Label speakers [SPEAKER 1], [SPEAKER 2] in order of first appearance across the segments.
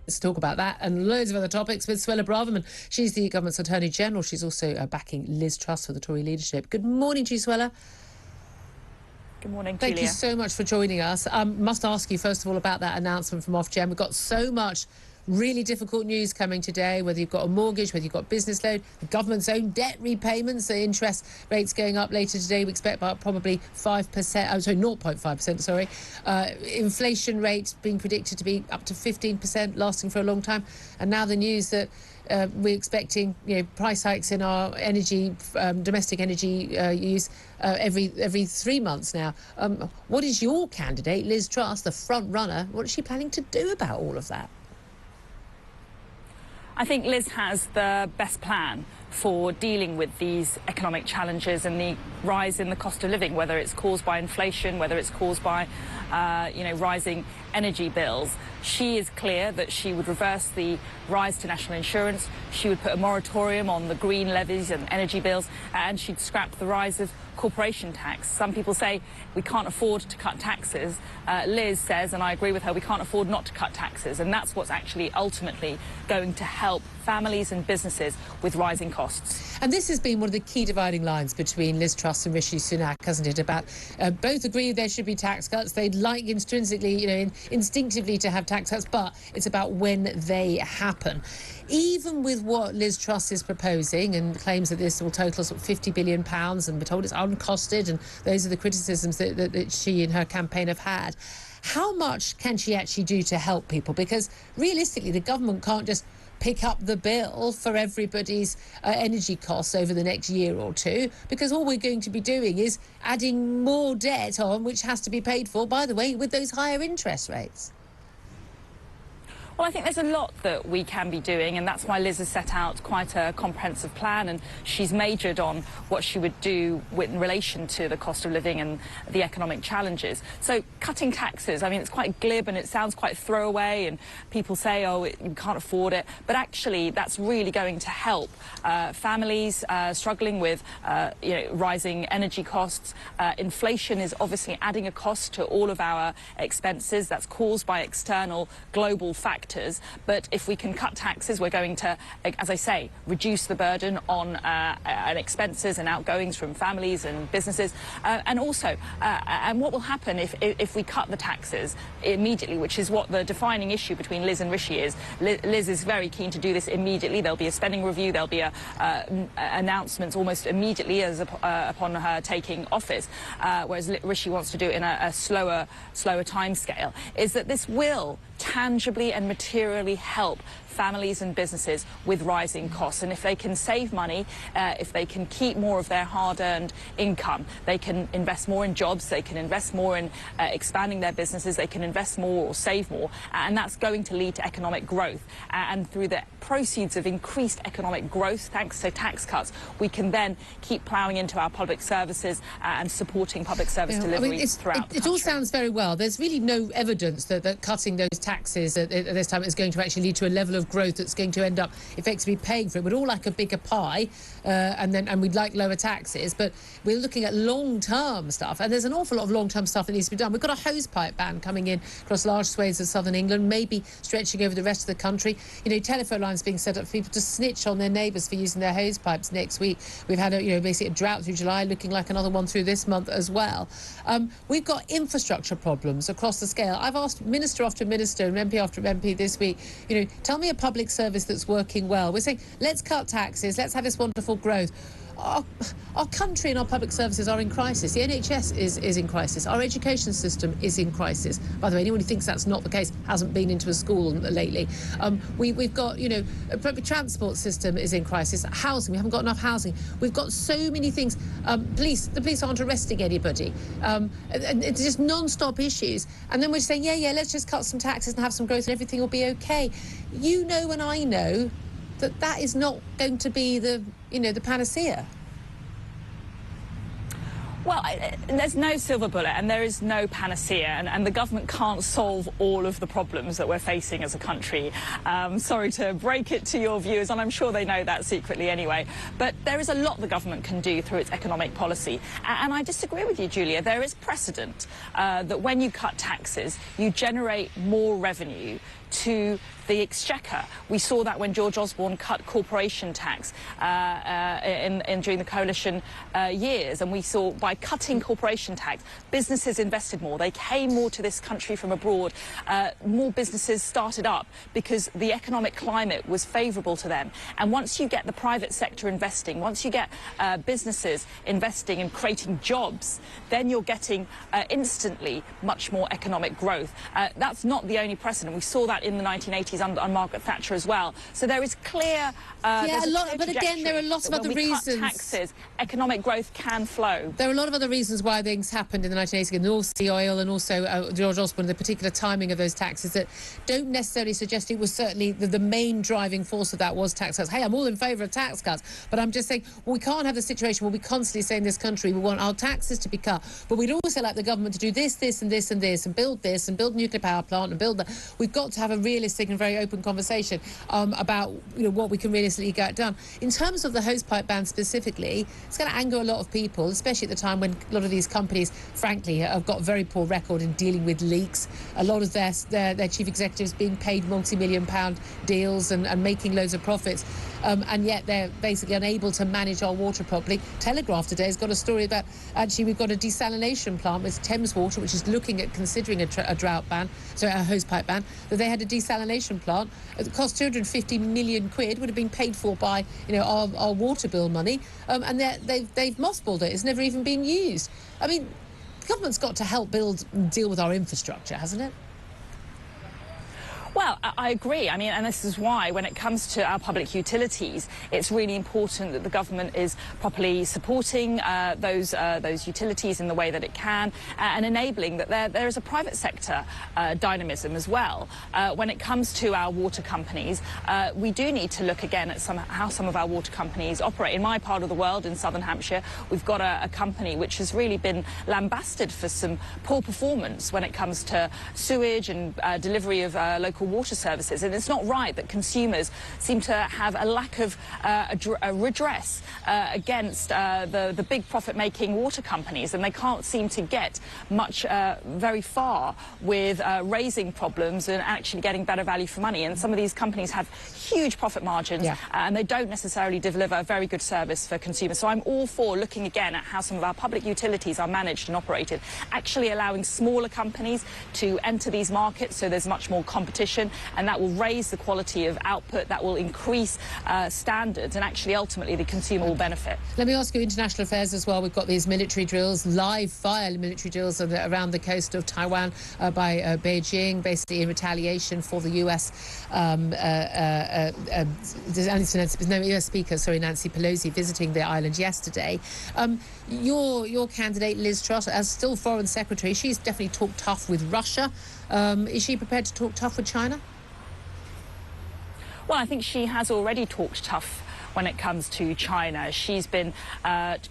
[SPEAKER 1] Let's talk about that and loads of other topics with Suella Braverman. She's the government's Attorney General. She's also backing Liz Truss for the Tory leadership. Good morning to you, Suella.
[SPEAKER 2] Good morning,
[SPEAKER 1] Thank
[SPEAKER 2] Julia.
[SPEAKER 1] you so much for joining us. Must ask you, first of all, about that announcement from Ofgem. We've got so much really difficult news coming today, whether you've got a mortgage, whether you've got business loan, the government's own debt repayments, the interest rates going up later today. We expect about probably 0.5%, inflation rates being predicted to be up to 15%, lasting for a long time. And now the news that we're expecting, price hikes in our energy, domestic energy use every 3 months now. What is your candidate, Liz Truss, the front runner? What is she planning to do about all of that?
[SPEAKER 2] I think Liz has the best plan for dealing with these economic challenges and the rise in the cost of living, whether it's caused by inflation, whether it's caused by, rising energy bills. She is clear that she would reverse the rise to national insurance. She would put a moratorium on the green levies and energy bills, and she'd scrap the rise of corporation tax. Some people say we can't afford to cut taxes. Liz says, and I agree with her, we can't afford not to cut taxes, and that's what's actually ultimately going to help families and businesses with rising costs.
[SPEAKER 1] And this has been one of the key dividing lines between Liz Truss and Rishi Sunak, hasn't it? About both agree there should be tax cuts. They'd like intrinsically, instinctively to have tax cuts, but it's about when they happen. Even with what Liz Truss is proposing and claims that this will total sort of £50 billion, and we're told it's uncosted, and those are the criticisms that she and her campaign have had, how much can she actually do to help people? Because realistically, the government can't just pick up the bill for everybody's energy costs over the next year or two, because all we're going to be doing is adding more debt on, which has to be paid for, by the way, with those higher interest rates.
[SPEAKER 2] Well, I think there's a lot that we can be doing, and that's why Liz has set out quite a comprehensive plan, and she's majored on what she would do in relation to the cost of living and the economic challenges. So cutting taxes, I mean, it's quite glib and it sounds quite throwaway, and people say, oh, you can't afford it. But actually, that's really going to help families struggling with, rising energy costs. Inflation is obviously adding a cost to all of our expenses. That's caused by external global factors. But if we can cut taxes, we're going to, as I say, reduce the burden on expenses and outgoings from families and businesses. And also, and what will happen if we cut the taxes immediately, which is what the defining issue between Liz and Rishi is. Liz is very keen to do this immediately. There'll be a spending review. There'll be announcements almost immediately upon her taking office, whereas Rishi wants to do it in a slower time scale, is that this will tangibly and materially help families and businesses with rising costs. And if they can save money, if they can keep more of their hard-earned income, they can invest more in jobs, they can invest more in expanding their businesses, they can invest more or save more, and that's going to lead to economic growth. And through the proceeds of increased economic growth, thanks to tax cuts, we can then keep ploughing into our public services and supporting public service delivery throughout the country.
[SPEAKER 1] It all sounds very well. There's really no evidence that cutting those taxes at this time is going to actually lead to a level of growth that's going to end up effectively paying for it. We'd all like a bigger pie, and we'd like lower taxes, but we're looking at long-term stuff, and there's an awful lot of long-term stuff that needs to be done. We've got a hosepipe ban coming in across large swathes of southern England, maybe stretching over the rest of the country. Telephone lines being set up for people to snitch on their neighbours for using their hosepipes next week. We've had basically a drought through July, looking like another one through this month as well. We've got infrastructure problems across the scale. I've asked minister after minister and MP after MP this week, tell me a public service that's working well. We're saying, let's cut taxes, let's have this wonderful growth. Our country and our public services are in crisis. The NHS is in crisis. Our education system is in crisis. By the way, anyone who thinks that's not the case hasn't been into a school lately. We've got, a public transport system is in crisis. Housing, we haven't got enough housing. We've got so many things. The police aren't arresting anybody. And it's just non-stop issues. And then we're saying, yeah, let's just cut some taxes and have some growth and everything will be okay. You know and I know that is not going to be the panacea.
[SPEAKER 2] Well, there's no silver bullet and there is no panacea, and the government can't solve all of the problems that we're facing as a country. Sorry to break it to your viewers, and I'm sure they know that secretly anyway, but there is a lot the government can do through its economic policy. And I disagree with you, Julia. There is precedent that when you cut taxes, you generate more revenue to the exchequer. We saw that when George Osborne cut corporation tax during the coalition years, and we saw by cutting corporation tax, businesses invested more. They came more to this country from abroad. More businesses started up because the economic climate was favourable to them. And once you get the private sector investing, once you get businesses investing and creating jobs, then you're getting instantly much more economic growth. That's not the only precedent. We saw that in the 1980s under Margaret Thatcher as well. So there is clear...
[SPEAKER 1] but again, there are lots of other reasons.
[SPEAKER 2] Cut taxes, economic growth can flow.
[SPEAKER 1] There are a lot of other reasons why things happened in the 1980s, the North Sea oil and also George Osborne, the particular timing of those taxes that don't necessarily suggest it was certainly the main driving force of that was tax cuts. Hey, I'm all in favour of tax cuts, but I'm just saying, well, we can't have the situation where we constantly say in this country we want our taxes to be cut, but we'd also like the government to do this, this and this and this, and build this and build a nuclear power plant and build that. We've got to have a realistic and very open conversation about what we can realistically get done. In terms of the hosepipe ban specifically, it's going to anger a lot of people, especially at the time when a lot of these companies, frankly, have got a very poor record in dealing with leaks. A lot of their chief executives being paid multi-million-pound deals and making loads of profits, and yet they're basically unable to manage our water properly. Telegraph today has got a story about, actually, we've got a desalination plant with Thames Water, which is looking at considering a drought ban, so a hosepipe ban, that they had a desalination plant. It cost 250 million quid, would have been paid for by our water bill money, and they've mothballed it. It's never even been used. I mean, the government's got to help deal with our infrastructure, hasn't it?
[SPEAKER 2] Well, I agree. I mean, and this is why, when it comes to our public utilities, it's really important that the government is properly supporting those utilities in the way that it can, and enabling that there is a private sector dynamism as well. When it comes to our water companies, we do need to look again at how some of our water companies operate. In my part of the world, in southern Hampshire, we've got a company which has really been lambasted for some poor performance when it comes to sewage and delivery of local water services, and it's not right that consumers seem to have a lack of a redress against the big profit-making water companies, and they can't seem to get much very far with raising problems and actually getting better value for money. And some of these companies have huge profit margins, and they don't necessarily deliver a very good service for consumers. So I'm all for looking again at how some of our public utilities are managed and operated, actually allowing smaller companies to enter these markets so there's much more competition, and that will raise the quality of output, that will increase standards, and actually ultimately the consumer will benefit.
[SPEAKER 1] Let me ask you international affairs as well. We've got these military drills, live fire military drills around the coast of Taiwan by Beijing, basically in retaliation for the US US Speaker, Nancy Pelosi, visiting the island yesterday. Your candidate, Liz Truss, as still Foreign Secretary, she's definitely talked tough with Russia. Is she prepared to talk tough with China?
[SPEAKER 2] Well, I think she has already talked tough when it comes to China. She's been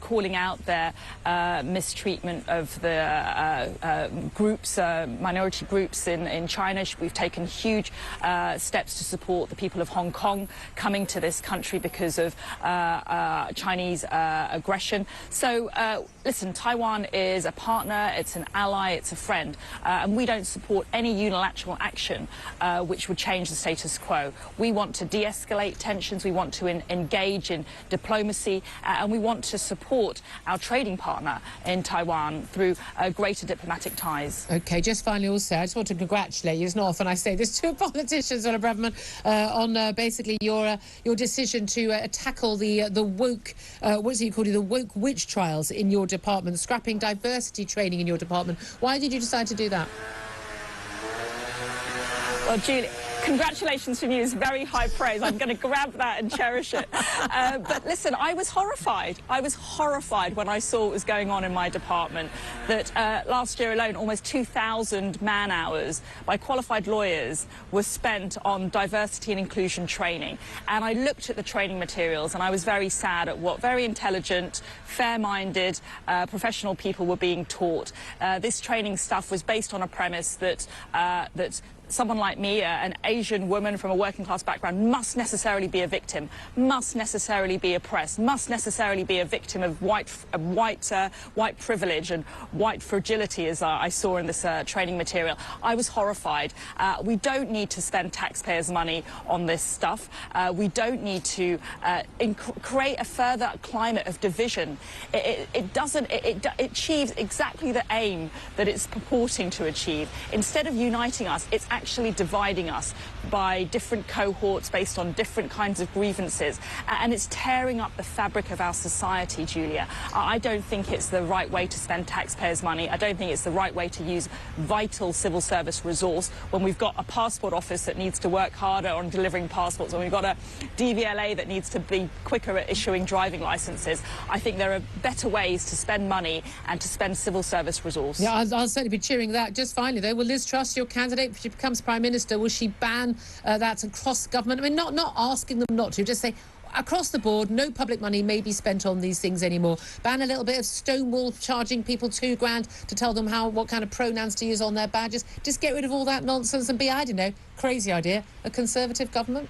[SPEAKER 2] calling out their mistreatment of the groups, minority groups in China. We've taken huge steps to support the people of Hong Kong coming to this country because of Chinese aggression. So, listen, Taiwan is a partner, it's an ally, it's a friend, and we don't support any unilateral action which would change the status quo. We want to de-escalate tensions, we want to engage in diplomacy, and we want to support our trading partner in Taiwan through greater diplomatic ties. OK, just finally also, I just want to congratulate you, it's not often I say this to politicians, Suella Braverman, on basically your decision to tackle the woke, what do you call it, the woke witch trials in your department, scrapping diversity training in your department. Why did you decide to do that? Well, Congratulations from you is very high praise. I'm going to grab that and cherish it. But listen, I was horrified. I was horrified when I saw what was going on in my department, that last year alone, almost 2,000 man-hours by qualified lawyers was spent on diversity and inclusion training. And I looked at the training materials and I was very sad at what very intelligent, fair-minded, professional people were being taught. This training stuff was based on a premise that someone like me, an Asian woman from a working class background, must necessarily be a victim, must necessarily be oppressed, must necessarily be a victim of white privilege and white fragility, as I saw in this training material. I was horrified. We don't need to spend taxpayers' money on this stuff. We don't need to create a further climate of division. It achieves exactly the aim that it's purporting to achieve. Instead of uniting us, it's actually dividing us by different cohorts based on different kinds of grievances, and it's tearing up the fabric of our society, Julia. I don't think it's the right way to spend taxpayers' money. I don't think it's the right way to use vital civil service resource when we've got a passport office that needs to work harder on delivering passports, when we've got a DVLA that needs to be quicker at issuing driving licenses. I think there are better ways to spend money and to spend civil service resource.
[SPEAKER 1] Yeah, I'll certainly be cheering that. Just finally, though, will Liz Truss, your candidate, if she becomes Prime Minister, will she ban that across government? I mean, not asking them not to, just say across the board, no public money may be spent on these things anymore. Ban a little bit of Stonewall charging people £2,000 to tell them what kind of pronouns to use on their badges. Just get rid of all that nonsense and be, I don't know, crazy idea, a Conservative government.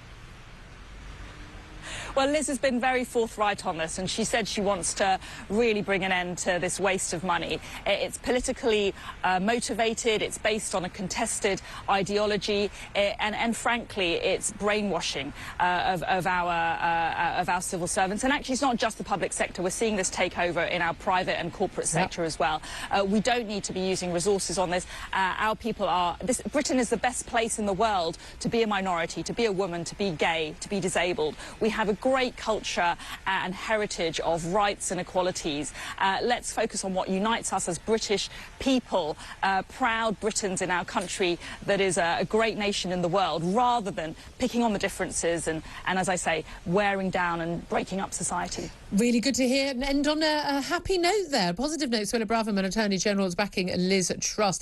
[SPEAKER 2] Well, Liz has been very forthright on this, and she said she wants to really bring an end to this waste of money. It's politically motivated, it's based on a contested ideology, and frankly, it's brainwashing of our civil servants. And actually, it's not just the public sector. We're seeing this take over in our private and corporate sector as well. We don't need to be using resources on this. Our people are... Britain is the best place in the world to be a minority, to be a woman, to be gay, to be disabled. We have a great culture and heritage of rights and equalities. Let's focus on what unites us as British people, proud Britons in our country that is a great nation in the world, rather than picking on the differences and as I say, wearing down and breaking up society.
[SPEAKER 1] Really good to hear, and end on a happy note there, a positive note. Suella Braverman, Attorney General, is backing Liz Truss.